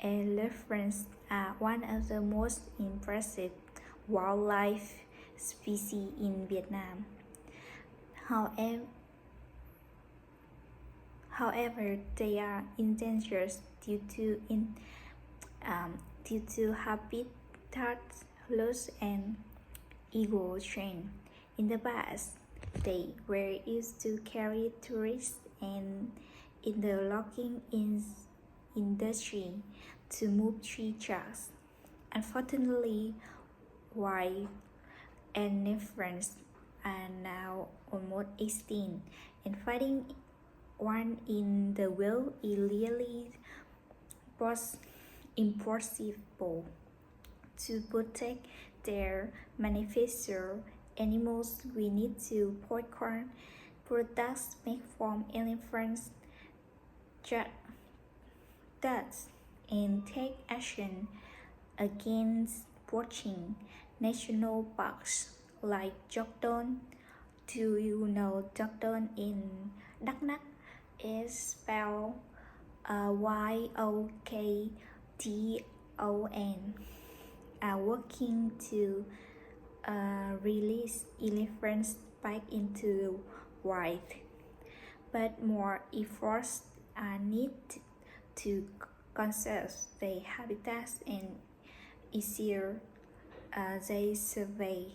Elephants are one of the most impressive wildlife species in Vietnam. However, they are endangered due to habitat loss and ego train. In the past, they were used to carry tourists and in the logging industry to move tree trunks. Unfortunately, wild elephants are now almost extinct, and finding one in the wild is really impossible. To protect their manifesto animals, we need to boycott products made from elephants' guts and take action against poaching. National parks like Jok Don. Do you know Jok Don in Đắk Lắk is spelled YOKDON, are working to release elephants back into the wild, but more efforts are needed to conserve their habitats and ensure they survive.